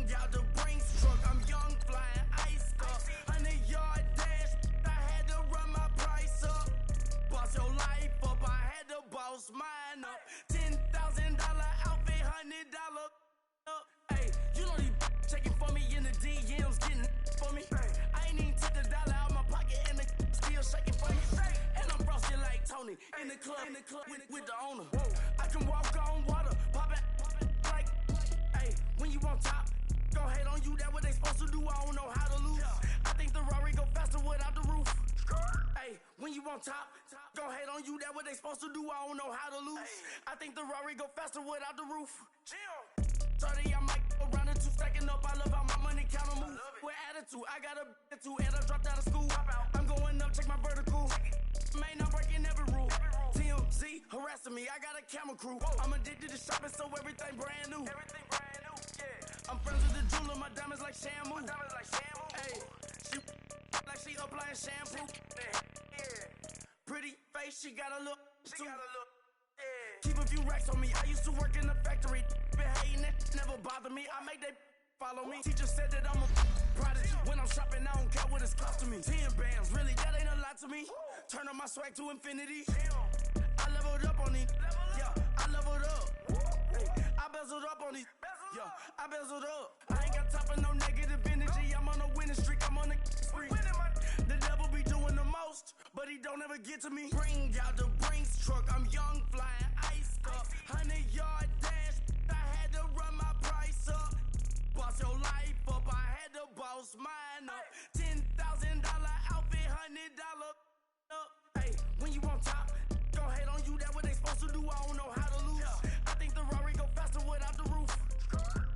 Bring out the Brinks truck. I'm young, flying, iced up. 100-yard dash. I had to run my price up. Boss your life up. I had to boss mine up. $10,000 outfit, $100 up. Hey, you know these checking for me in the DMs, getting for me. I ain't even took the dollar out my pocket and the still shaking for me. And I'm frosted like Tony in the club with the owner. I can walk on water, pop it like, hey, when you on top, go hate on you, that what they supposed to do, I don't know how to lose. I think the Rari go faster without the roof. Hey, when you on top, go hate on you, that what they supposed to do, I don't know how to lose. I think the Rari go faster without the roof. 30, I might go around the two, stacking up. I love how my money count on move. With attitude, I got a attitude, and I dropped out of school. I'm going up, check my vertical. Man, I'm breaking every rule. TMZ harassing me, I got a camera crew. I'm addicted to shopping, so everything brand new. I'm friends with the jeweler, my diamonds like Shamu. Hey, she like she applying shampoo. Pretty face, she got a look. Keep a few racks on me. I used to work in the factory. Been hating it, never bother me. I make they follow me. Teacher said that I'm a prodigy. When I'm shopping, I don't care what it's costing me. 10 bands, really, that ain't a lot to me. Turn on my swag to infinity. I leveled up on these. Yeah, I leveled up. Hey, I bezeled up on these. Yeah, I bezeled up. I ain't got time for no negative energy. I'm on a winning streak. I'm on a spree. The devil be doing the most, but he don't ever get to me. Bring out the Brinks truck. I'm young, flying, iced up. 100-yard dash. I had to run my price up. Boss your life up. I had to boss mine up. $10,000 outfit, $100 up. Hey, when you on top, go hate on you. That what they supposed to do. I don't know how to lose. I think the Rari go faster without the roof.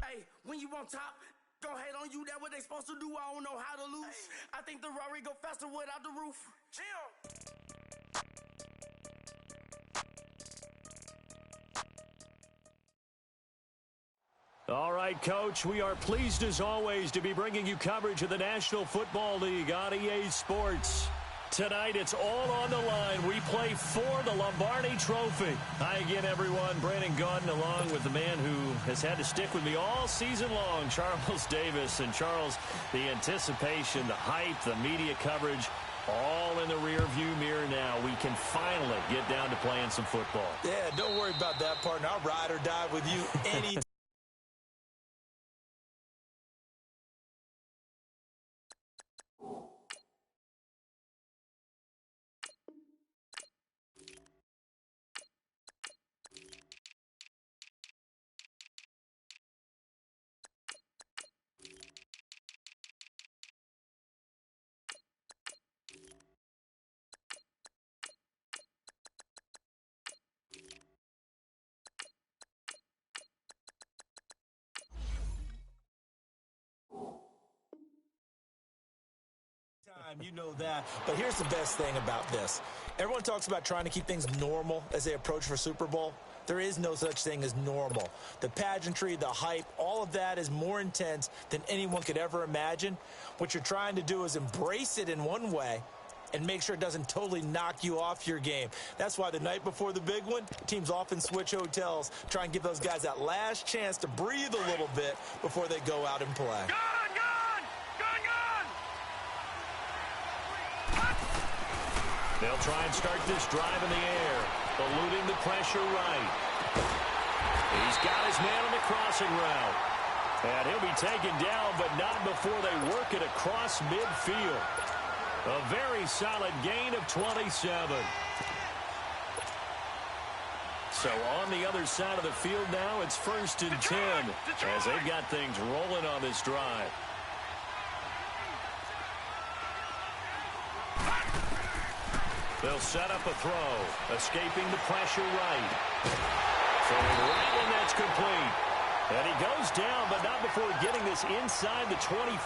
Hey, when you on top, go hate on you, that what they supposed to do, I don't know how to lose. I think the Rari go faster without the roof. All right, Coach, we are pleased as always to be bringing you coverage of the National Football League on EA Sports. Tonight, it's all on the line. We play for the Lombardi Trophy. Hi again, everyone. Brandon Gaudin along with the man who has had to stick with me all season long, Charles Davis. And, Charles, the anticipation, the hype, the media coverage, all in the rearview mirror now. We can finally get down to playing some football. Yeah, don't worry about that, partner. I'll ride or die with you any you know that. But here's the best thing about this. Everyone talks about trying to keep things normal as they approach for Super Bowl. There is no such thing as normal. The pageantry, the hype, all of that is more intense than anyone could ever imagine. What you're trying to do is embrace it in one way and make sure it doesn't totally knock you off your game. That's why the night before the big one, teams often switch hotels, try and give those guys that last chance to breathe a little bit before they go out and play. They'll try and start this drive in the air, eluding the pressure right. He's got his man on the crossing route. And he'll be taken down, but not before they work it across midfield. A very solid gain of 27. So on the other side of the field now, it's 1st and 10 as they've got things rolling on this drive. They'll set up a throw, escaping the pressure right. Throwing right when that's complete. And he goes down, but not before getting this inside the 25.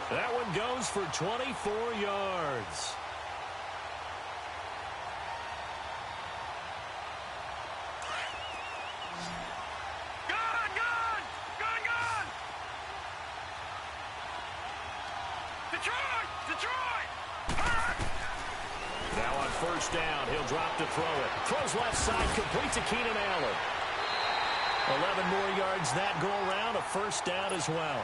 That one goes for 24 yards. Now on 1st down, he'll drop to throw it. Throws left side, complete to Keenan Allen. 11 more yards that go around, a first down as well.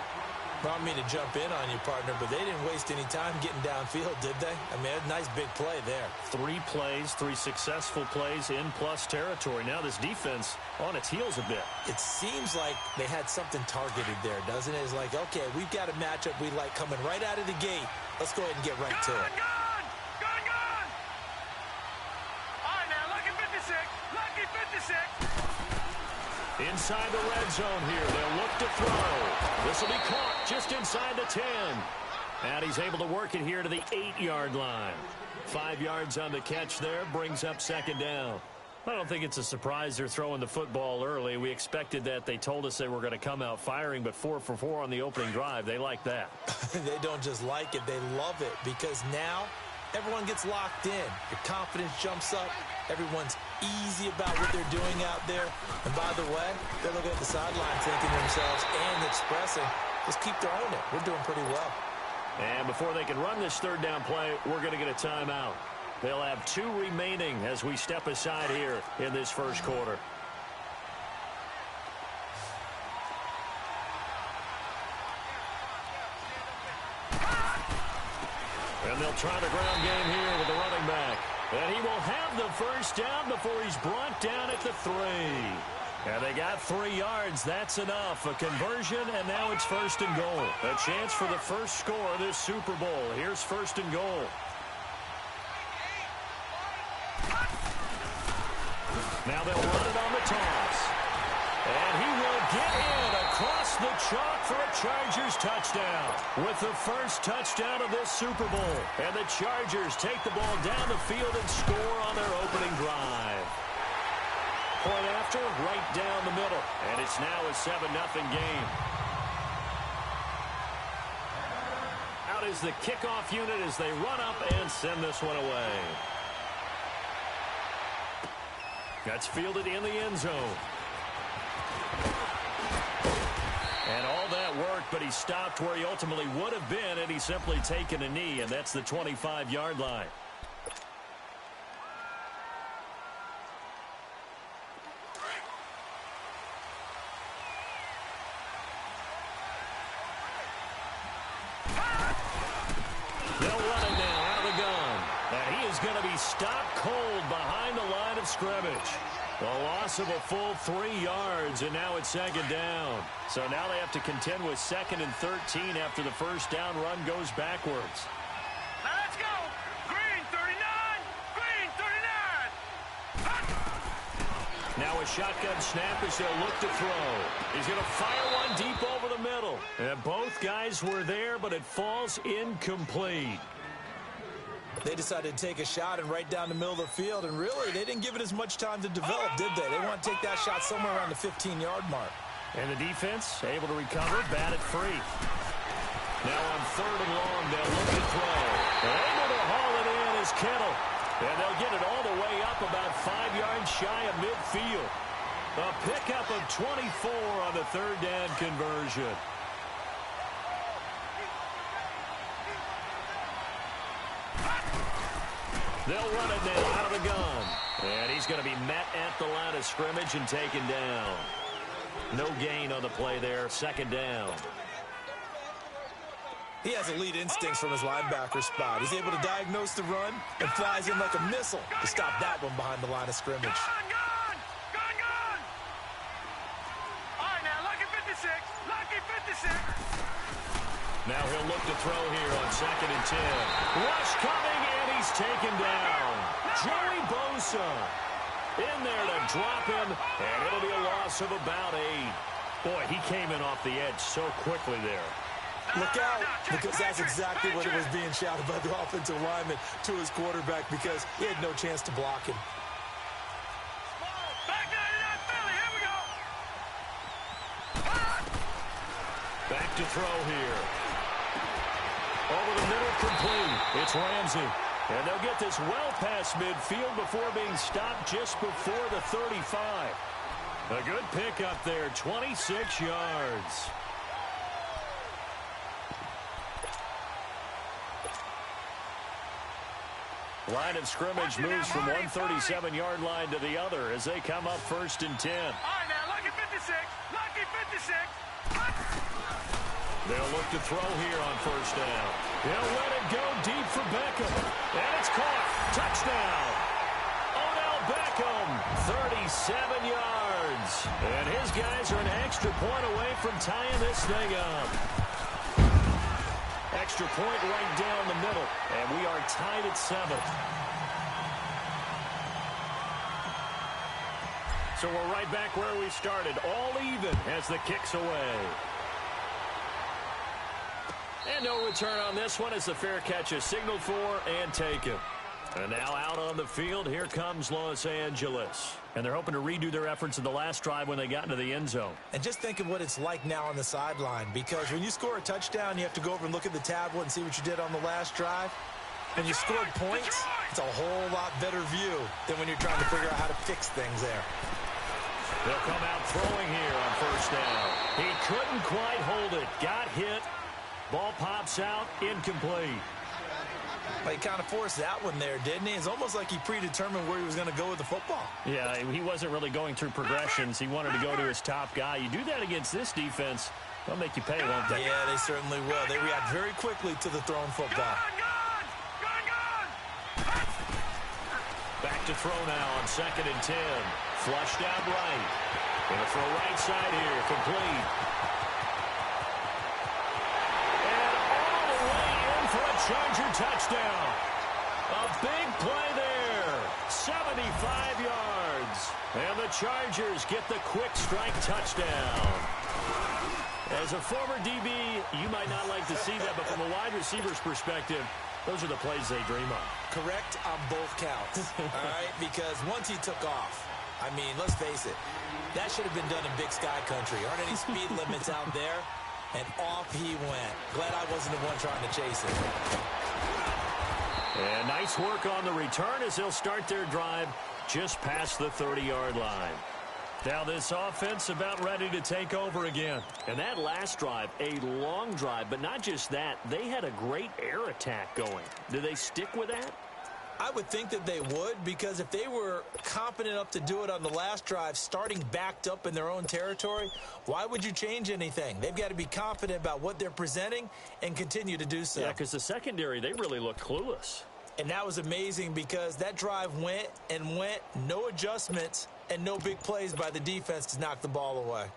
Brought me to jump in on you, partner, but they didn't waste any time getting downfield, did they? I mean, a nice big play there. 3 plays, 3 successful plays in plus territory. Now this defense on its heels a bit. It seems like they had something targeted there, doesn't it? It's like, okay, we've got a matchup we like coming right out of the gate. Let's go ahead and get right to it. Gone! All right, now, lucky 56. Lucky 56. Inside the red zone here. They'll look to throw. This will be caught just inside the 10. And he's able to work it here to the 8-yard line. 5 yards on the catch there. Brings up second down. I don't think it's a surprise they're throwing the football early. We expected that. They told us they were going to come out firing, but 4 for 4 on the opening drive. They like that. They don't just like it. They love it because now everyone gets locked in. Your confidence jumps up. Everyone's easy about what they're doing out there. And by the way, they're looking at the sideline thinking to themselves and expressing, just keep throwing it. We're doing pretty well. And before they can run this third down play, we're going to get a timeout. They'll have 2 remaining as we step aside here in this first quarter. And they'll try the ground game here with the running back. And he will have the first down before he's brought down at the 3. And they got 3 yards. That's enough. A conversion, and now it's first and goal. A chance for the first score of this Super Bowl. Here's first and goal. Now they'll run it on the toss. And he will get in across the chalk for a Chargers touchdown. With the first touchdown of this Super Bowl. And the Chargers take the ball down the field and score on their opening drive. Point after, right down the middle. And it's now a 7-0 game. Out is the kickoff unit as they run up and send this one away. That's fielded in the end zone. And all that worked, but he stopped where he ultimately would have been had he simply taken a knee, and that's the 25-yard line. They'll run it now out of the gun. And he is going to be stopped cold behind the line of scrimmage. A loss of a full 3 yards, and now it's second down. So now they have to contend with 2nd and 13 after the first down run goes backwards. Now let's go. Green 39. Green 39. Now a shotgun snap as they'll look to throw. He's going to fire one deep over the middle. And both guys were there, but it falls incomplete. They decided to take a shot and right down the middle of the field, and really, they didn't give it as much time to develop, did they? They want to take that shot somewhere around the 15-yard mark. And the defense able to recover, bat it free. Now on 3rd and long, they'll look to throw. They're able to haul it in as Kittle. And they'll get it all the way up about 5 yards shy of midfield. A pickup of 24 on the 3rd down conversion. They'll run it now out of the gun. And he's going to be met at the line of scrimmage and taken down. No gain on the play there. 2nd down. He has elite instincts from his linebacker spot. He's able to diagnose the run and flies in like a missile to stop that one behind the line of scrimmage. Gone! All right, now, lucky 56. Lucky 56. Now he'll look to throw here on 2nd and 10. Rush coming, and he's taken down. Joey Bosa in there to drop him, and it'll be a loss of about 8. Boy, he came in off the edge so quickly there. Look out, because that's exactly what it was being shouted by the offensive lineman to his quarterback because he had no chance to block him. Back 99 Philly, here we go. Back to throw here. Over the middle, complete. It's Ramsey. And they'll get this well past midfield before being stopped just before the 35. A good pickup there, 26 yards. Line of scrimmage moves from one 37-yard line to the other as they come up 1st and 10. All right, now, lucky 56. They'll look to throw here on first down. He'll let it go deep for Beckham. And it's caught. Touchdown. Odell Beckham, 37 yards. And his guys are an extra point away from tying this thing up. Extra point right down the middle. And we are tied at 7. So we're right back where we started. All even as the kick's away. And no return on this one as the fair catch is signaled for and taken. And now out on the field, here comes Los Angeles. And they're hoping to redo their efforts in the last drive when they got into the end zone. And just think of what it's like now on the sideline, because when you score a touchdown, you have to go over and look at the tablet and see what you did on the last drive. When you scored points, it's a whole lot better view than when you're trying to figure out how to fix things there. They'll come out throwing here on first down. He couldn't quite hold it. Got hit. Ball pops out. Incomplete. Well, he kind of forced that one there, didn't he? It's almost like he predetermined where he was going to go with the football. Yeah, he wasn't really going through progressions. He wanted to go to his top guy. You do that against this defense, they'll make you pay, won't they? Yeah, they certainly will. They react very quickly to the thrown football. Back to throw now on 2nd and 10. Flushed out right. Gonna throw right side here. Complete. For a Charger touchdown. A big play there. 75 yards. And the Chargers get the quick strike touchdown. As a former DB, you might not like to see that, but from a wide receiver's perspective, those are the plays they dream of. Correct on both counts. All right, because once he took off, I mean, let's face it, that should have been done in Big Sky Country. Aren't any speed limits out there? And off he went. Glad I wasn't the one trying to chase it. And nice work on the return as they'll start their drive just past the 30-yard line. Now this offense about ready to take over again. And that last drive, a long drive, but not just that. They had a great air attack going. Do they stick with that? I would think that they would, because if they were confident enough to do it on the last drive, starting backed up in their own territory, why would you change anything? They've got to be confident about what they're presenting and continue to do so. Yeah, because the secondary, they really looked clueless. And that was amazing because that drive went and went, no adjustments, and no big plays by the defense to knock the ball away.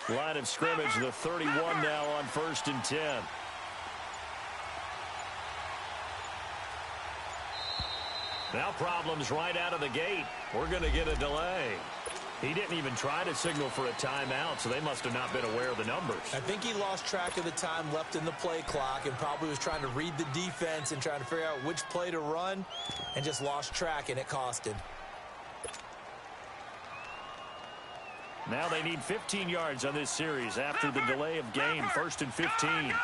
Line of scrimmage, the 31 now on 1st and 10. Now problems right out of the gate. We're going to get a delay. He didn't even try to signal for a timeout, so they must have not been aware of the numbers. I think he lost track of the time left in the play clock and probably was trying to read the defense and trying to figure out which play to run and just lost track, and it cost him. Now they need 15 yards on this series after the delay of game. 1st and 15.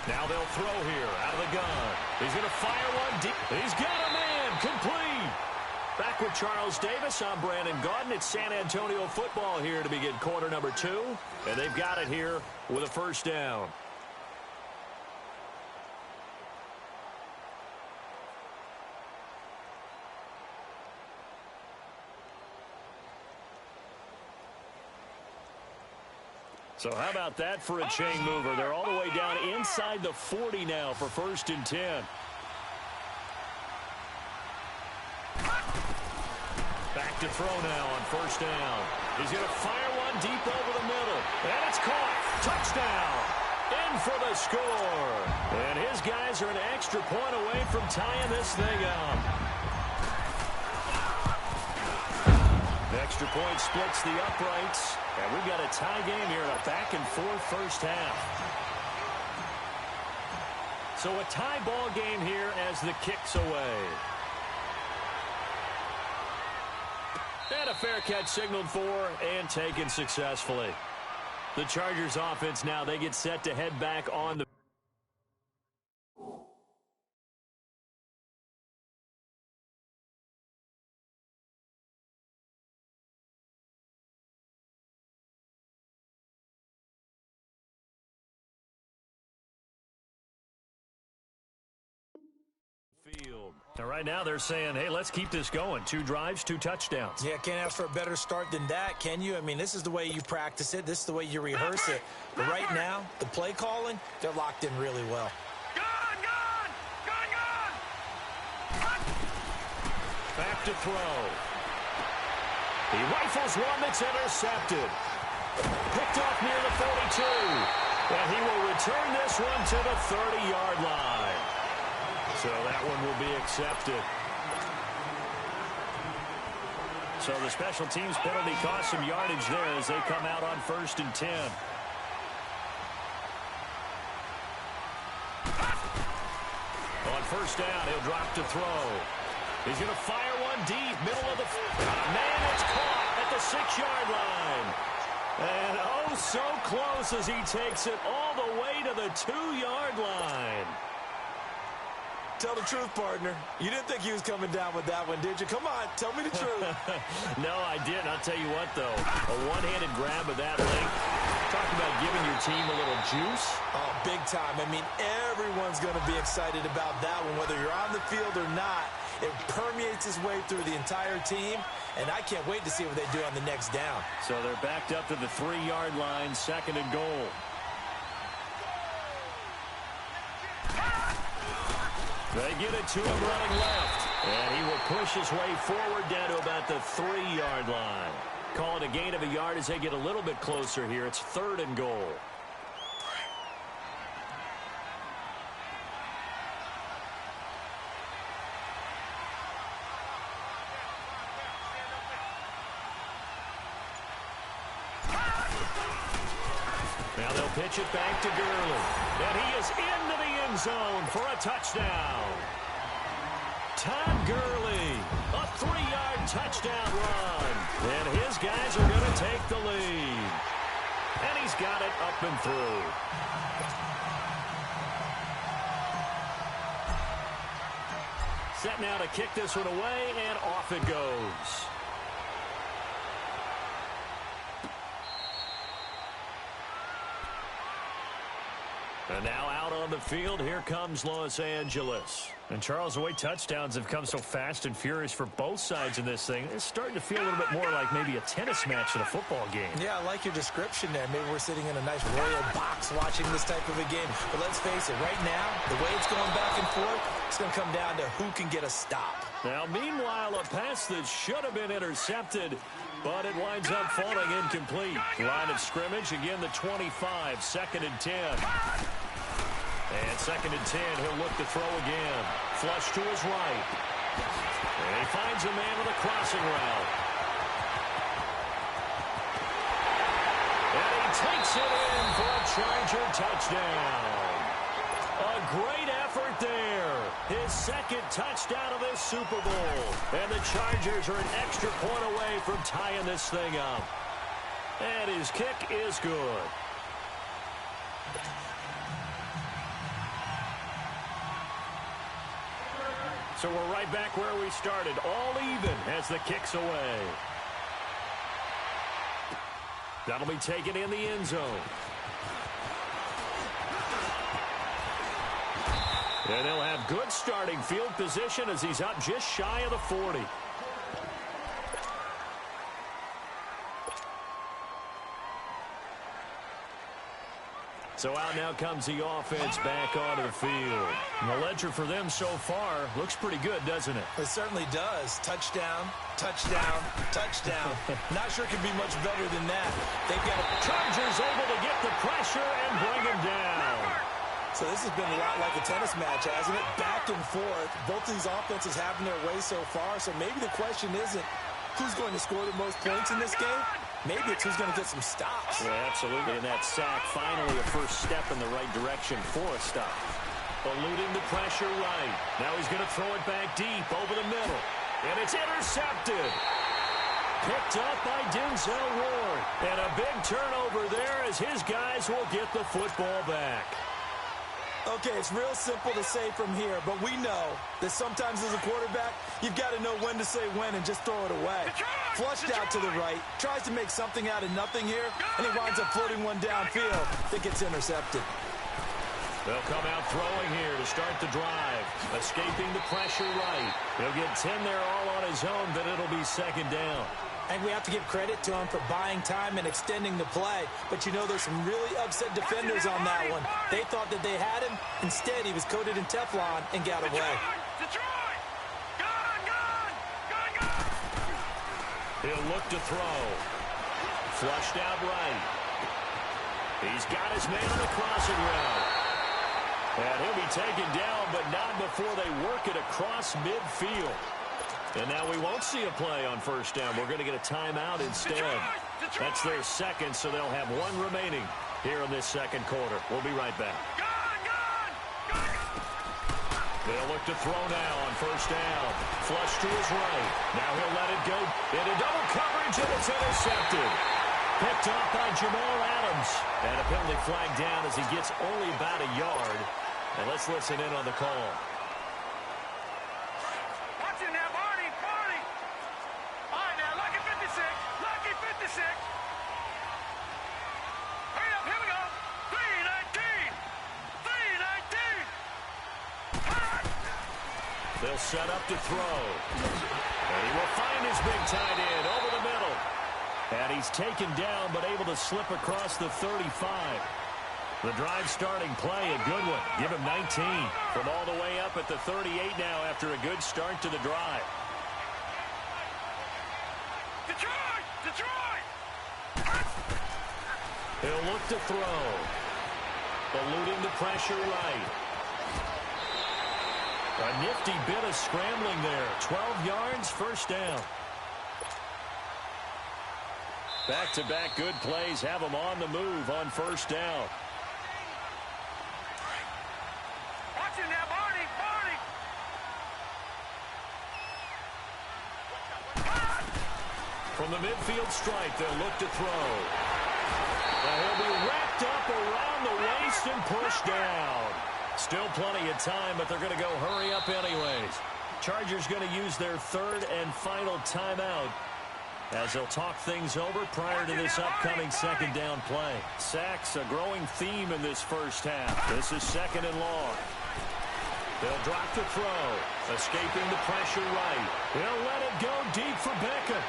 Now they'll throw here out of the gun. He's going to fire one deep. He's got a man. Complete. Back with Charles Davis. I'm Brandon Gaudin. It's San Antonio football here to begin quarter number 2. And they've got it here with a first down. So how about that for a chain mover? They're all the way down inside the 40 now for 1st and 10. Back to throw now on 1st down. He's going to fire one deep over the middle. And it's caught. Touchdown. In for the score. And his guys are an extra point away from tying this thing up. The extra point splits the uprights. And we've got a tie game here in a back-and-forth first half. So a tie ball game here as the kick's away. And a fair catch signaled for and taken successfully. The Chargers offense now, they get set to head back on the field. field. Now, right now they're saying, hey, let's keep this going. 2 drives, 2 touchdowns. Yeah, can't ask for a better start than that, can you? I mean, this is the way you practice it. This is the way you rehearse it. But right now, the play calling, they're locked in really well. Back to throw. He rifles one that's intercepted. Picked off near the 42. And he will return this one to the 30-yard line. So that one will be accepted. So the special teams penalty cost some yardage there as they come out on 1st and 10. On 1st down, he'll drop to throw. He's going to fire one deep, middle of the... Man, it's caught at the 6-yard line. And oh, so close as he takes it all the way to the 2-yard line. Tell the truth, partner. You didn't think he was coming down with that one, did you? Come on, tell me the truth. No, I didn't. I'll tell you what, though. A one-handed grab of that length. Talk about giving your team a little juice. Oh, big time. I mean, everyone's going to be excited about that one, whether you're on the field or not. It permeates its way through the entire team, and I can't wait to see what they do on the next down. So they're backed up to the 3-yard line, 2nd and goal. They get it to him running left, and he will push his way forward down to about the 3-yard line. Call it a gain of a yard as they get a little bit closer here. It's 3rd and goal. Now they'll pitch it back to Gurley. And he is into the end zone for a touchdown. Todd Gurley, a 3-yard touchdown run. And his guys are going to take the lead. And he's got it up and through. Set now to kick this one away, and off it goes. And now out on the field, here comes Los Angeles. And Charles, the way touchdowns have come so fast and furious for both sides in this thing, it's starting to feel a little bit more like maybe a tennis match in a football game. Yeah, I like your description there. Maybe we're sitting in a nice royal box watching this type of a game. But let's face it, right now, the way it's going back and forth, it's going to come down to who can get a stop. Now, meanwhile, a pass that should have been intercepted, but it winds up falling incomplete. Line of scrimmage, again, the 25, 2nd and 10. And 2nd and 10, he'll look to throw again. Flush to his right. And he finds a man with a crossing route. And he takes it in for a Charger touchdown. A great effort there. His 2nd touchdown of this Super Bowl. And the Chargers are an extra point away from tying this thing up. And his kick is good. So we're right back where we started, all even as the kick's away. That'll be taken in the end zone. And they'll have good starting field position as he's up just shy of the 40. So out now comes the offense back onto the field. And the ledger for them so far looks pretty good, doesn't it? It certainly does. Touchdown, touchdown, touchdown. Not sure it could be much better than that. They've got a Chargers able to get the pressure and bring him down. So this has been a lot like a tennis match, hasn't it? Back and forth. Both of these offenses having their way so far. So maybe the question isn't who's going to score the most points in this game. Maybe it's who's going to get some stops. Yeah, absolutely. And that sack, finally a first step in the right direction for a stop. Eluding the pressure right. Now he's going to throw it back deep over the middle. And it's intercepted. Picked up by Denzel Ward. And a big turnover there as his guys will get the football back. Okay, it's real simple to say from here, but we know that sometimes as a quarterback, you've got to know when to say when and just throw it away. Flushed out to the right, tries to make something out of nothing here, and he winds up floating one downfield that gets intercepted. They'll come out throwing here to start the drive. Escaping the pressure right. He'll get 10 there all on his own, then it'll be second down. And we have to give credit to him for buying time and extending the play. But, you know, there's some really upset defenders on that one. They thought that they had him. Instead, he was coated in Teflon and got away. He'll look to throw. Flushed out right. He's got his man on the crossing route. And he'll be taken down, but not before they work it across midfield. And now we won't see a play on first down. We're going to get a timeout instead. That's their second, so they'll have one remaining here in this second quarter. We'll be right back. They'll look to throw now on first down. Flush to his right. Now he'll let it go into double coverage, and it's intercepted. Picked off by Jamal Adams. And a penalty flag down as he gets only about a yard. And let's listen in on the call. Watch it now, Barney. All right, now, lucky 56. Lucky 56. Hurry up, here we go. 3-19. They'll set up to throw. And he will find his big tight end over the middle. And he's taken down, but able to slip across the 35. The drive starting play, a good one. Give him 19 from all the way up at the 38 now after a good start to the drive. Detroit! He'll look to throw. Eluding the pressure right. A nifty bit of scrambling there. 12 yards, first down. Back-to-back good plays have them on the move on first down. Watch it now, Barney. From the midfield stripe, they'll look to throw. Now he'll be wrapped up around the waist and pushed down. Still plenty of time, but they're going to go hurry up anyways. Chargers going to use their third and final timeout as they'll talk things over prior to this upcoming second down play. Sacks, a growing theme in this first half. This is second and long. They'll drop to throw. Escaping the pressure right. They'll let it go deep for Beckham.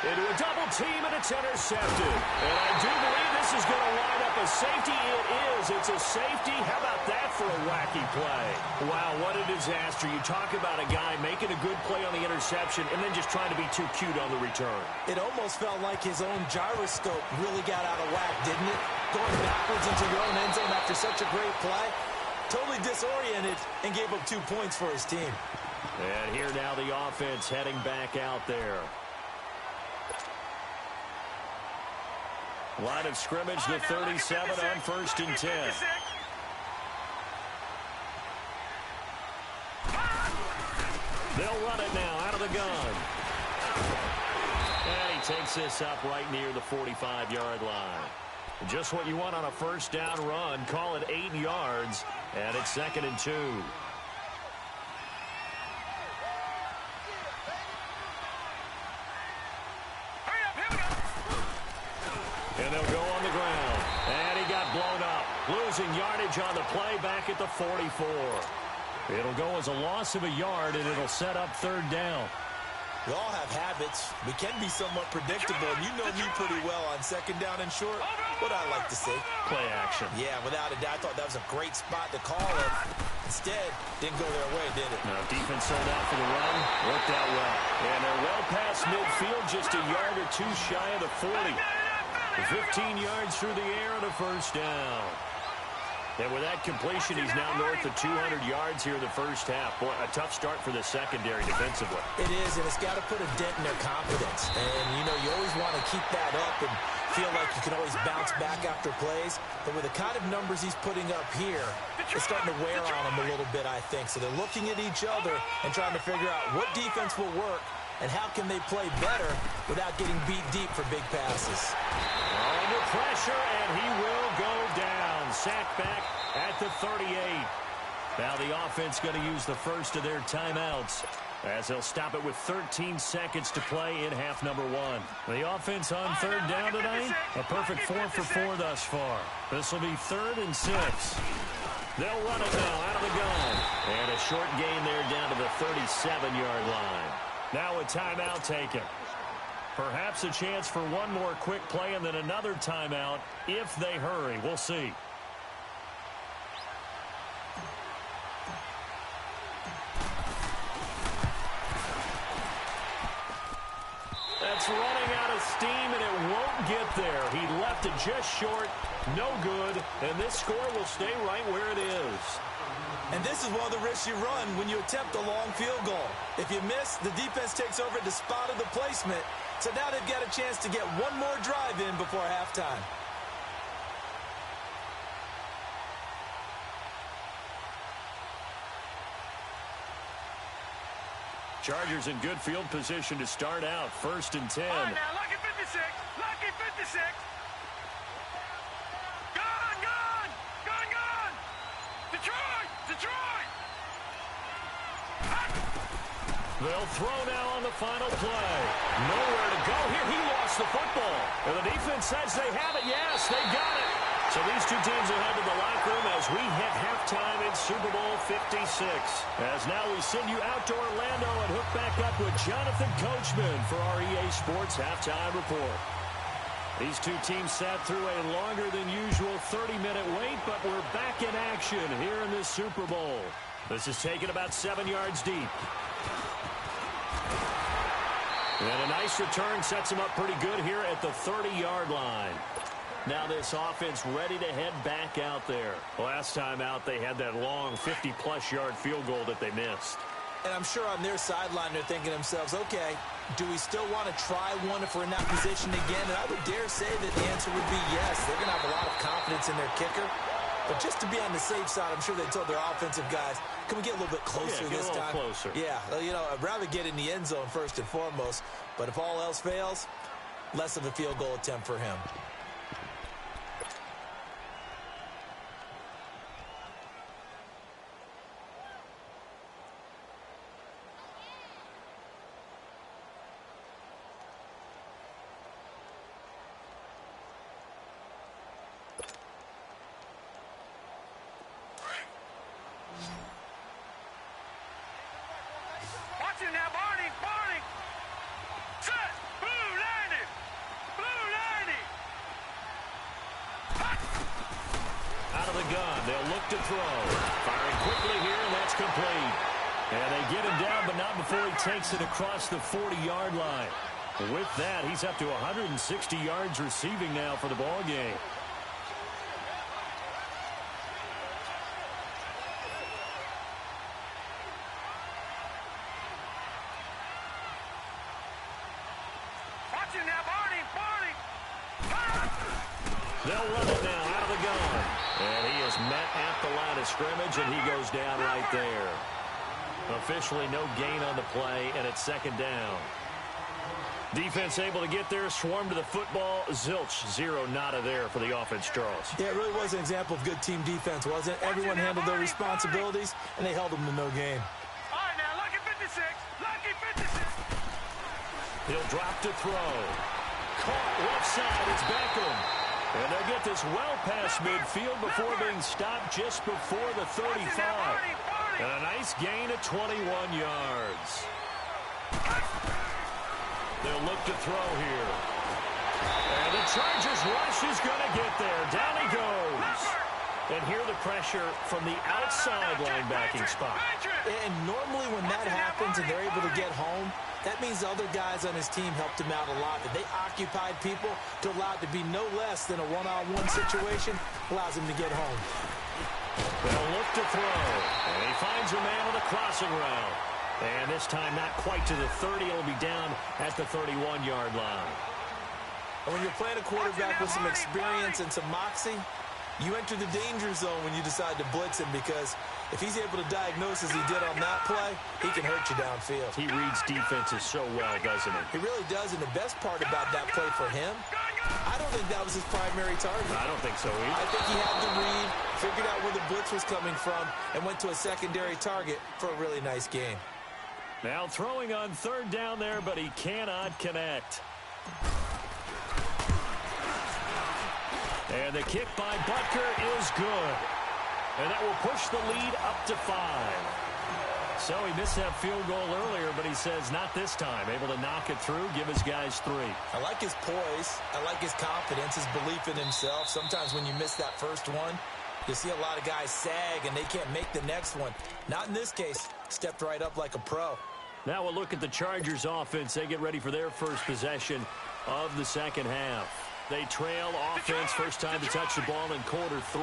Into a double team, and it's intercepted. And I do believe this is going to line up a safety. It is. It's a safety. How about that for a wacky play? Wow, what a disaster. You talk about a guy making a good play on the interception and then just trying to be too cute on the return. It almost felt like his own gyroscope really got out of whack, didn't it? Going backwards into your own end zone after such a great play. Totally disoriented and gave up 2 points for his team. And here now the offense heading back out there. Line of scrimmage, the 37 on first and 10. They'll run it now out of the gun. And he takes this up right near the 45-yard line. Just what you want on a first down run. Call it 8 yards, and it's second and 2. And they'll go on the ground. And he got blown up. Losing yardage on the play back at the 44. It'll go as a loss of a yard, and it'll set up third down. We all have habits. We can be somewhat predictable, and you know me pretty well on second down and short. What I like to say. Play action. Yeah, without a doubt, I thought that was a great spot to call it. Instead, didn't go their way, did it? No, defense sold out for the run. Worked out well. And they're well past midfield, just a yard or two shy of the 40. 15 yards through the air and a first down. And with that completion, he's now north of 200 yards here in the first half. Boy, a tough start for the secondary defensively. It is, and it's got to put a dent in their confidence. And, you know, you always want to keep that up and feel like you can always bounce back after plays. But with the kind of numbers he's putting up here, it's starting to wear on him a little bit, I think. So they're looking at each other and trying to figure out what defense will work and how can they play better without getting beat deep for big passes. Under pressure, and he will go down. Sacked back at the 38. Now the offense going to use the first of their timeouts as they'll stop it with 13 seconds to play in half number 1. The offense on third down tonight, a perfect 4 for 4 thus far. This will be 3rd and 6. They'll run it now out of the gun. And a short gain there down to the 37-yard line. Now a timeout taken. Perhaps a chance for one more quick play and then another timeout if they hurry. We'll see. That's running out of steam, and it won't get there. He left it just short, no good, and this score will stay right where it is. And this is one of the risks you run when you attempt a long field goal. If you miss, the defense takes over at the spot of the placement. So now they've got a chance to get one more drive in before halftime. Chargers in good field position to start out. 1st and 10. All right, now, lucky 56. Lucky 56. Gone, gone. Gone, gone. Detroit. Detroit. They'll throw now on the final play. Nowhere to go here. He lost the football. And the defense says they have it. Yes, they got it. So these two teams will head to the locker room as we hit halftime in Super Bowl 56. As now we send you out to Orlando and hook back up with Jonathan Coachman for our EA Sports Halftime Report. These two teams sat through a longer than usual 30-minute wait, but we're back in action here in this Super Bowl. This is taken about 7 yards deep. And a nice return sets him up pretty good here at the 30-yard line. Now this offense ready to head back out there. Last time out, they had that long 50-plus yard field goal that they missed. And I'm sure on their sideline they're thinking to themselves, okay, do we still want to try one if we're in that position again? And I would dare say that the answer would be yes. They're going to have a lot of confidence in their kicker. But just to be on the safe side, I'm sure they told their offensive guys, can we get a little bit closer this time? Closer. Yeah, you know, I'd rather get in the end zone first and foremost. But if all else fails, less of a field goal attempt for him. Watch it now, Barney. Barney. Set. Blue landed. Blue landed. Out of the gun. They'll look to throw. Firing quickly here, and that's complete. And they get him down, but not before he takes it across the 40-yard line. With that, he's up to 160 yards receiving now for the ball game. Watch it now, Barney. Barney. They'll run it now out of the gun. And he is met at the line of scrimmage, and he goes down right there. Officially no gain on the play, and it's 2nd down. Defense able to get there, swarm to the football. Zilch, zero, nada there for the offense, Charles. Yeah, it really was an example of good team defense, wasn't it? Everyone handled their responsibilities, and they held them to no gain. All right, now, lucky 56. Lucky 56. He'll drop to throw. Caught left side. It's Beckham. And they'll get this well past midfield before being stopped just before the 35. And a nice gain of 21 yards. They'll look to throw here. And the Chargers rush is going to get there. Down he goes. And here the pressure from the outside linebacking spot. And normally when that happens and they're able to get home, that means the other guys on his team helped him out a lot. That they occupied people to allow it to be no less than a one-on-one situation, allows him to get home. They'll look to throw. And he finds a man on the crossing route. And this time not quite to the 30. It'll be down at the 31-yard line. And when you're playing a quarterback with some experience and some moxie, you enter the danger zone when you decide to blitz him, because if he's able to diagnose as he did on that play, he can hurt you downfield. He reads defenses so well, doesn't he? He really does, and the best part about that play for him, I don't think that was his primary target. I don't think so either. I think he had the read, figured out where the blitz was coming from, and went to a secondary target for a really nice game. Now throwing on 3rd down there, but he cannot connect. And the kick by Butker is good. And that will push the lead up to 5. So he missed that field goal earlier, but he says not this time. Able to knock it through, give his guys 3. I like his poise. I like his confidence, his belief in himself. Sometimes when you miss that first one, you see a lot of guys sag and they can't make the next one. Not in this case. Stepped right up like a pro. Now we'll look at the Chargers offense. They get ready for their first possession of the second half. They trail offense, first time to touch the ball in quarter 3,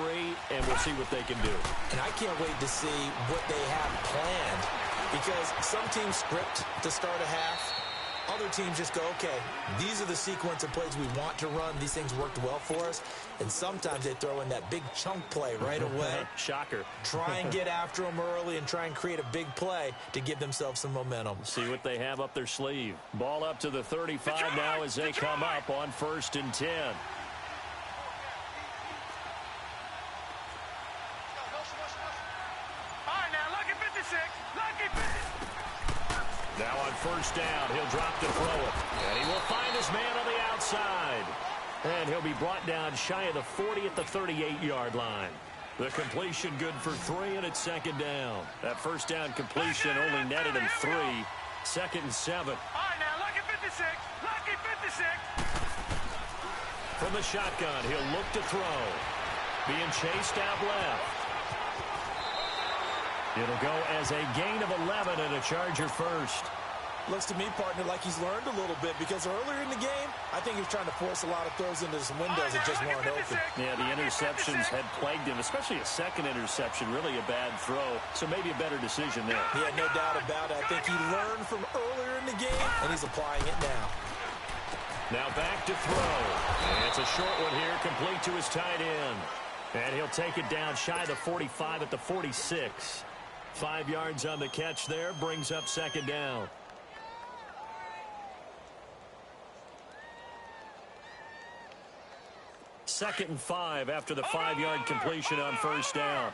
and we'll see what they can do. And I can't wait to see what they have planned, because some teams script to start a half. Other teams just go, okay, these are the sequence of plays we want to run. These things worked well for us. And sometimes they throw in that big chunk play right away. Shocker. Try and get after them early and try and create a big play to give themselves some momentum. See what they have up their sleeve. Ball up to the 35 now as they come up on 1st and 10. All right, now, lucky 56. Lucky 56. Now on 1st down, he'll drop to throw it. And he will find his man on the outside. And he'll be brought down shy of the 40 at the 38-yard line. The completion good for 3, and it's 2nd down. That 1st down completion only netted him 3. 2nd and 7. All right, now, lucky 56. Lucky 56. From the shotgun, he'll look to throw. Being chased out left. It'll go as a gain of 11 and a Charger first. Looks to me, partner, like he's learned a little bit, because earlier in the game, I think he was trying to force a lot of throws into some windows that just weren't open. Yeah, the interceptions had plagued him, especially a second interception, really a bad throw. So maybe a better decision there. Yeah, no doubt about it. I think he learned from earlier in the game, and he's applying it now. Now back to throw. And it's a short one here, complete to his tight end. And he'll take it down shy of the 45 at the 46. 5 yards on the catch there, brings up 2nd down. Second and 5 after the 5-yard completion on 1st down.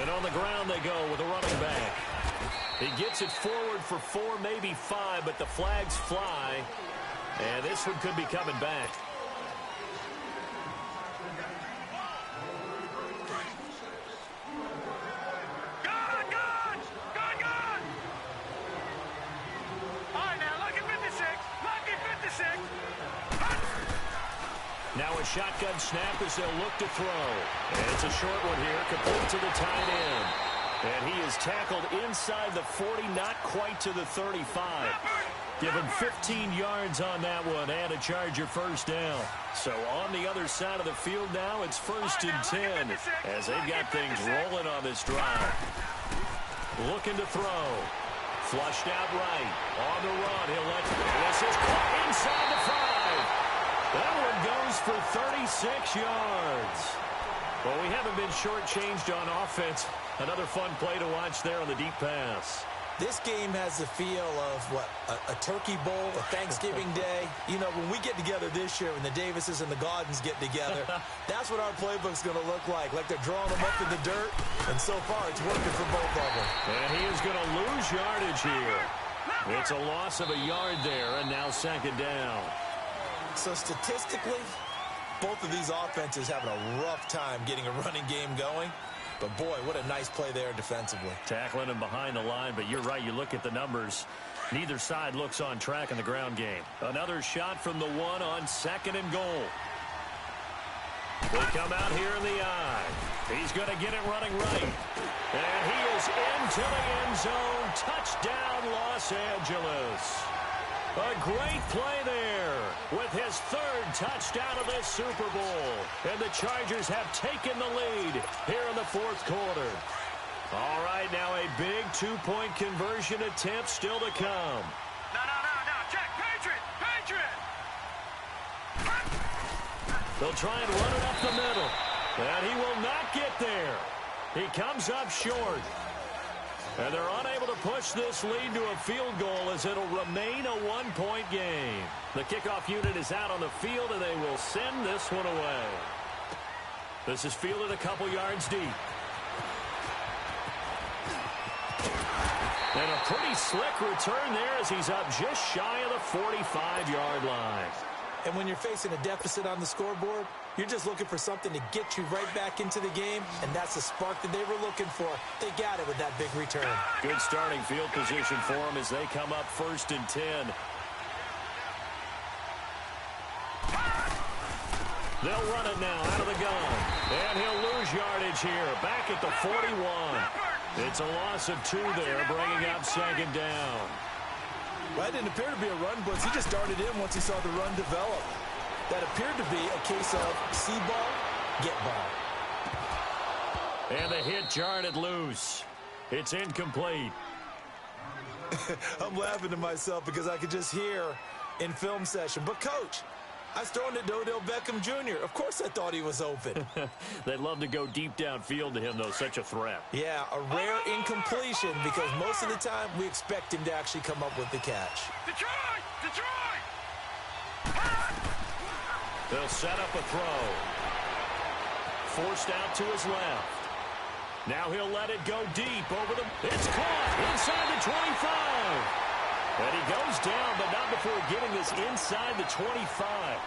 And on the ground they go with a running back. He gets it forward for 4, maybe 5, but the flags fly. And this one could be coming back. Now a shotgun snap as they'll look to throw. And it's a short one here, complete to the tight end. And he is tackled inside the 40, not quite to the 35. Give him 15 yards on that one and a Charger 1st down. So on the other side of the field now, it's 1st and 10 as they've got things rolling on this drive. Looking to throw. Flushed out right. On the run, he'll let this is caught inside the 5. That one goes for 36 yards. Well, we haven't been shortchanged on offense. Another fun play to watch there on the deep pass. This game has the feel of, what, a turkey bowl, a Thanksgiving day. You know, when we get together this year, when the Davises and the Gaudens get together, that's what our playbook's going to look like they're drawing them up in the dirt, and so far it's working for both of them. And he is going to lose yardage here. It's a loss of a yard there, and now 2nd down. So statistically, both of these offenses having a rough time getting a running game going. But, boy, what a nice play there defensively. Tackling him behind the line, but you're right. You look at the numbers. Neither side looks on track in the ground game. Another shot from the 1 on 2nd and goal. They come out here in the eye. He's going to get it running right. And he is into the end zone. Touchdown, Los Angeles. A great play there with his 3rd touchdown of this Super Bowl. And the Chargers have taken the lead here in the 4th quarter. All right, now a big 2-point conversion attempt still to come. No. Check. Patriot. They'll try and run it up the middle. And he will not get there. He comes up short. And they're unable to push this lead to a field goal as it'll remain a 1-point game. The kickoff unit is out on the field, and they will send this one away. This is fielded a couple yards deep. And a pretty slick return there as he's up just shy of the 45-yard line. And when you're facing a deficit on the scoreboard, you're just looking for something to get you right back into the game, and that's the spark that they were looking for. They got it with that big return. Good starting field position for them as they come up 1st and 10. They'll run it now out of the gun. And he'll lose yardage here. Back at the 41. It's a loss of 2 there, bringing up 2nd down. Well, it didn't appear to be a run blitz. He just darted in once he saw the run develop. That appeared to be a case of see ball, get ball. And the hit jarred it loose. It's incomplete. I'm laughing to myself because I could just hear in film session. But, Coach, I was throwing it to Odell Beckham Jr. Of course I thought he was open. They'd love to go deep downfield to him, though. Such a threat. Yeah, a rare incompletion because most of the time we expect him to actually come up with the catch. Detroit! Detroit! They'll set up a throw. Forced out to his left. Now he'll let it go deep over the... It's caught inside the 25. And he goes down, but not before getting this inside the 25.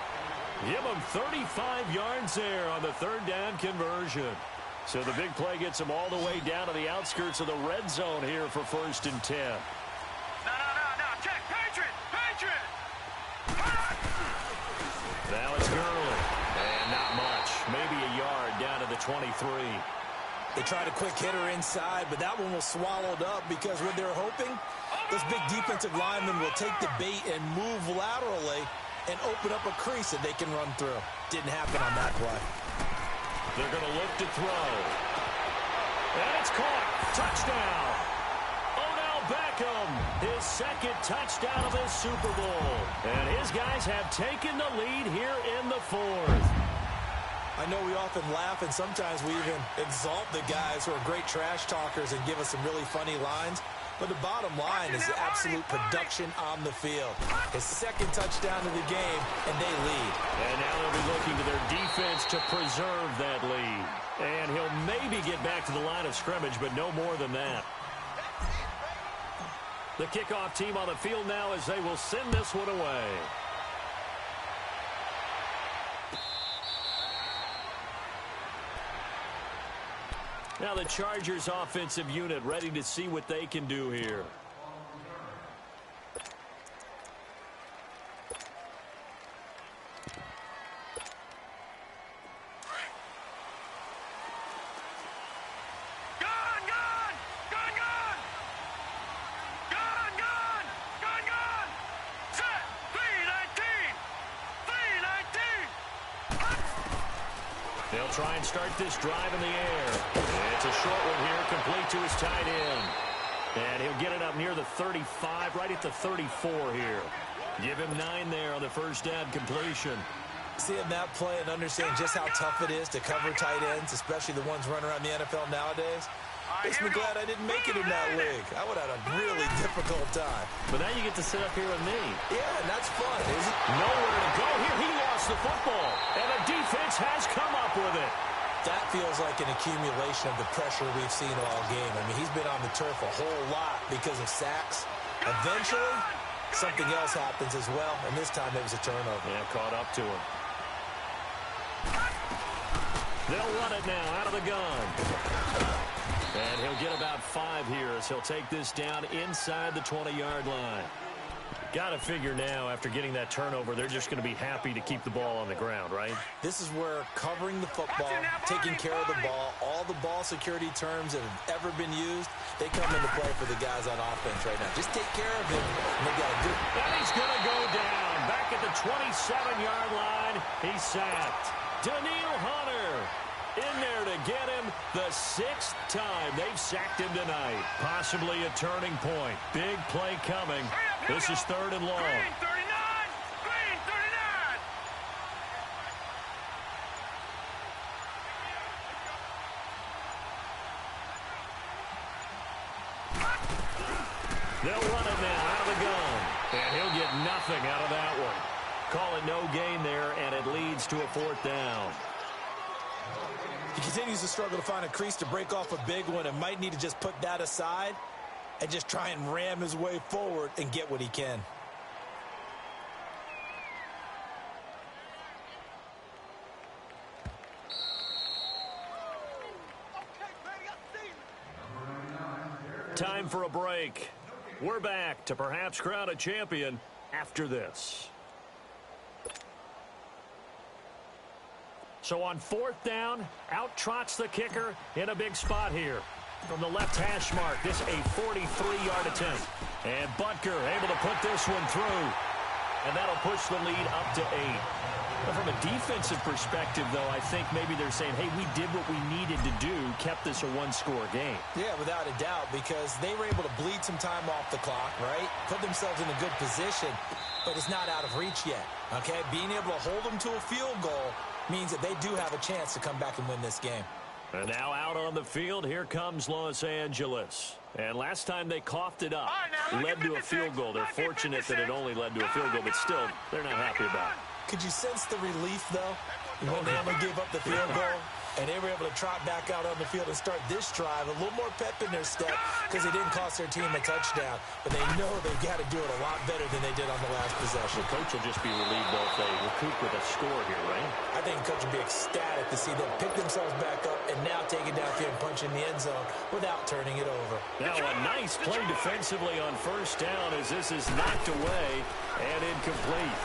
Give him 35 yards there on the 3rd down conversion. So the big play gets him all the way down to the outskirts of the red zone here for 1st and 10. No. Check. Patriot! Patriot! Now it's Gurley. And not much. Maybe a yard down to the 23. They tried a quick hitter inside, but that one was swallowed up because what they're hoping, this big defensive lineman will take the bait and move laterally and open up a crease that they can run through. Didn't happen on that play. They're going to look to throw. And it's caught. Touchdown. Odell Beckham, his 2nd touchdown of the Super Bowl. And his guys have taken the lead here in the 4th. I know we often laugh, and sometimes we even exalt the guys who are great trash talkers and give us some really funny lines. But the bottom line is the absolute production on the field. His 2nd touchdown of the game, and they lead. And now they'll be looking to their defense to preserve that lead. And he'll maybe get back to the line of scrimmage, but no more than that. The kickoff team on the field now as they will send this one away. Now the Chargers offensive unit ready to see what they can do here. They'll try and start this drive in the air. It's a short one here, complete to his tight end. And he'll get it up near the 35, right at the 34 here. Give him 9 there on the 1st down completion. Seeing that play and understanding just how tough it is to cover tight ends, especially the ones running around the NFL nowadays, makes me glad I didn't make it in that league. I would have had a really difficult time. But now you get to sit up here with me. Yeah, and that's fun, isn't it? Nowhere to go here. He lost the football, and the defense has come up with it. That feels like an accumulation of the pressure we've seen all game. I mean, he's been on the turf a whole lot because of sacks. Eventually, something else happens as well, and this time it was a turnover. Yeah, caught up to him. They'll run it now out of the gun. And he'll get about 5 here as he'll take this down inside the 20-yard line. Got to figure now, after getting that turnover, they're just going to be happy to keep the ball on the ground, right? This is where covering the football, taking care of the ball, all the ball security terms that have ever been used, they come into play for the guys on offense right now. Just take care of him, and they got to do it. And he's going to go down. Back at the 27-yard line, he's sacked. Daniil Hunter in there to get him the 6th time they've sacked him tonight. Possibly a turning point. Big play coming. This is 3rd and long. Green 39! Green 39! They'll run it now out of the gun. And he'll get nothing out of that one. Call it no gain there, and it leads to a 4th down. He continues to struggle to find a crease to break off a big one and might need to just put that aside and just try and ram his way forward and get what he can. Time for a break. We're back to perhaps crown a champion after this. So on 4th down, out trots the kicker in a big spot here. From the left hash mark, this a 43-yard attempt. And Butker able to put this one through. And that'll push the lead up to 8. But from a defensive perspective, though, I think maybe they're saying, hey, we did what we needed to do, kept this a one-score game. Yeah, without a doubt, because they were able to bleed some time off the clock, right? Put themselves in a good position, but it's not out of reach yet, okay? Being able to hold them to a field goal means that they do have a chance to come back and win this game. And now out on the field, here comes Los Angeles. And last time they coughed it up, led to a field goal. They're fortunate that it only led to a field goal, but still, they're not happy about it. Could you sense the relief, though, when they only gave up the field goal? And they were able to trot back out on the field and start this drive. A little more pep in their step because it didn't cost their team a touchdown. But they know they've got to do it a lot better than they did on the last possession. The coach will just be relieved, though, if they recoup with a score here, right? I think the coach will be ecstatic to see them pick themselves back up and now take it downfield and punch in the end zone without turning it over. Now a nice play defensively on 1st down as this is knocked away and incomplete.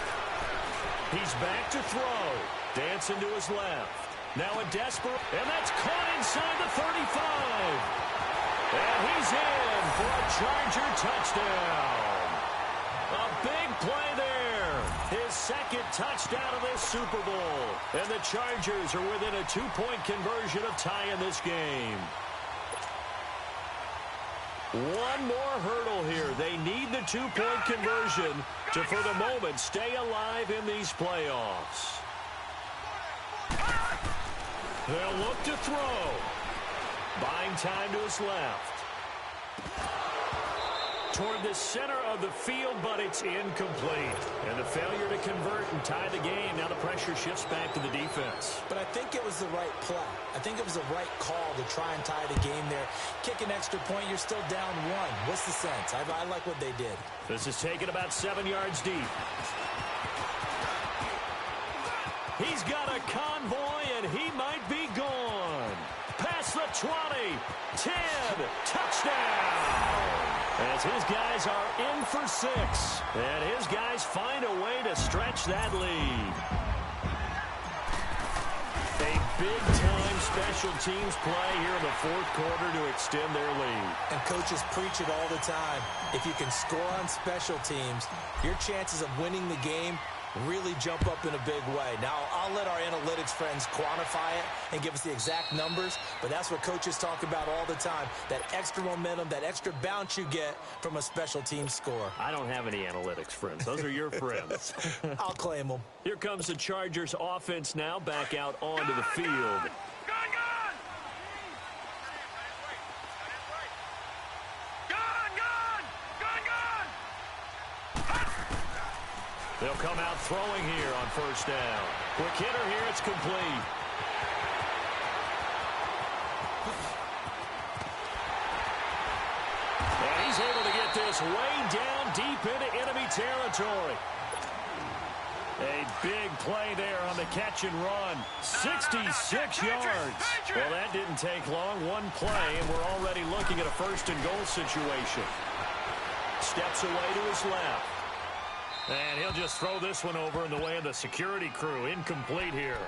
He's back to throw. Dancing to his left. Now a desperate, and that's caught inside the 35. And he's in for a Charger touchdown. A big play there. His 2nd touchdown of this Super Bowl. And the Chargers are within a 2-point conversion of tying this game. One more hurdle here. They need the 2-point conversion to, for the moment, stay alive in these playoffs. They'll look to throw. Buying time to his left. Toward the center of the field, but it's incomplete. And the failure to convert and tie the game. Now the pressure shifts back to the defense. But I think it was the right play. I think it was the right call to try and tie the game there. Kick an extra point, you're still down 1. What's the sense? I like what they did. This is taken about 7 yards deep. He's got a convoy, and he might be gone. Past the 20, 10, touchdown. As his guys are in for 6. And his guys find a way to stretch that lead. A big-time special teams play here in the 4th quarter to extend their lead. And coaches preach it all the time. If you can score on special teams, your chances of winning the game really jump up in a big way. Now, I'll let our analytics friends quantify it and give us the exact numbers, but that's what coaches talk about all the time, that extra momentum, that extra bounce you get from a special team score. I don't have any analytics friends. Those are your friends. I'll claim them. Here comes the Chargers offense now back out onto the field. They'll come out throwing here on 1st down. Quick hitter here, it's complete. And he's able to get this way down deep into enemy territory. A big play there on the catch and run. 66 yards. Well, that didn't take long. One play, and we're already looking at a 1st and goal situation. Steps away to his left. And he'll just throw this one over in the way of the security crew. Incomplete here.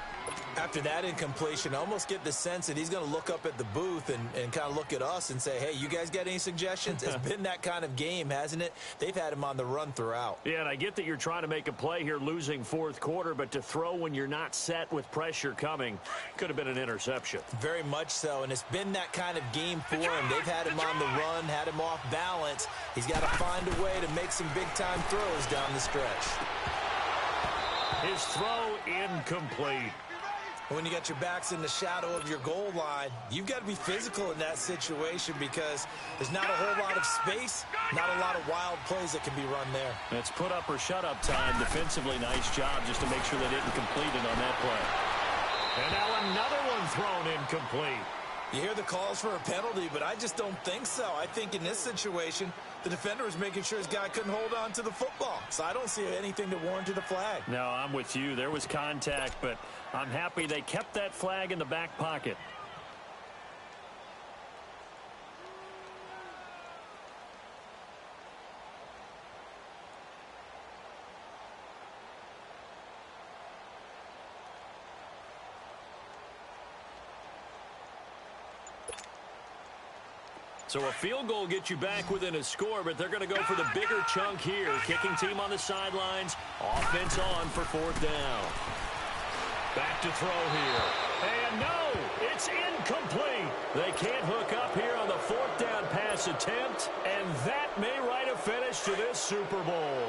After that incompletion, I almost get the sense that he's going to look up at the booth and kind of look at us and say, hey, you guys got any suggestions? It's been that kind of game, hasn't it? They've had him on the run throughout. Yeah, and I get that you're trying to make a play here losing 4th quarter, but to throw when you're not set with pressure coming could have been an interception. Very much so, and it's been that kind of game for him. They've had him on the run, had him off balance. He's got to find a way to make some big-time throws down the stretch. His throw incomplete. When you got your backs in the shadow of your goal line, you've got to be physical in that situation because there's not a whole lot of space, not a lot of wild plays that can be run there. It's put up or shut up time. Defensively, nice job just to make sure they didn't complete it on that play. And now another one thrown incomplete. You hear the calls for a penalty, but I just don't think so. I think in this situation, the defender was making sure his guy couldn't hold on to the football. So I don't see anything that warranted a flag. No, I'm with you. There was contact, but I'm happy they kept that flag in the back pocket. So a field goal gets you back within a score, but they're going to go for the bigger chunk here. Kicking team on the sidelines. Offense on for 4th down. Back to throw here. And no, it's incomplete. They can't hook up here on the 4th down pass attempt, and that may write a finish to this Super Bowl.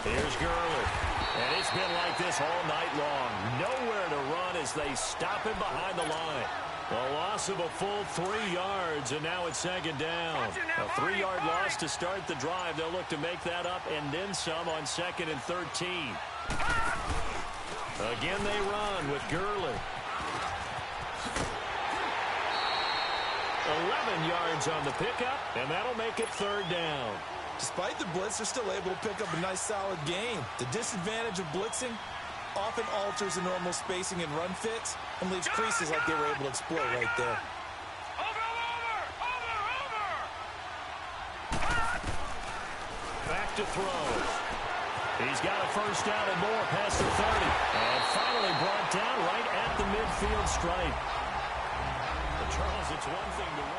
Here's Gurley. And it's been like this all night long. Nowhere to run as they stop him behind the line. A loss of a full 3 yards, and now it's 2nd down. A 3-yard loss to start the drive. They'll look to make that up and then some on 2nd and 13. Again, they run with Gurley. 11 yards on the pickup, and that'll make it 3rd down. Despite the blitz, they're still able to pick up a nice, solid gain. The disadvantage of blitzing often alters the normal spacing and run fits and leaves creases like they were able to exploit right there. Back to throw. He's got a 1st down and more past the 30. And finally brought down right at the midfield stripe. But Charles, it's one thing to win.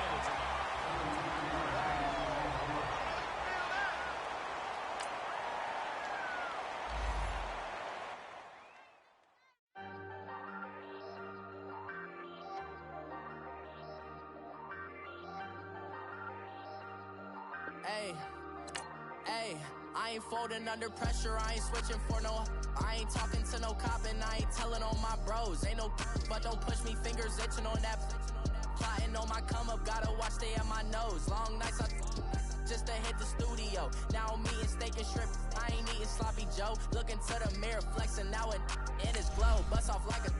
Hey, I ain't folding under pressure, I ain't switching for no. I ain't talking to no cop and I ain't telling on my bros. Ain't no but don't push me, fingers itching on that. Plotting on my come up, gotta watch stay at my nose. Long nights just to hit the studio. Now I'm eating steak and shrimp, I ain't eating sloppy Joe. Looking to the mirror, flexing now it in his glow. Bust off like a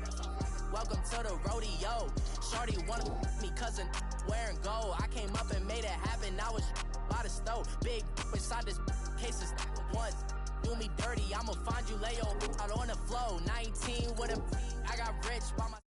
welcome to the rodeo. Shorty wanna me cousin wearing gold. I came up and made it happen, I was by the stove. Big inside this case is once. Do me dirty, I'ma find you, lay your out on the floor. 19 with a I got rich by my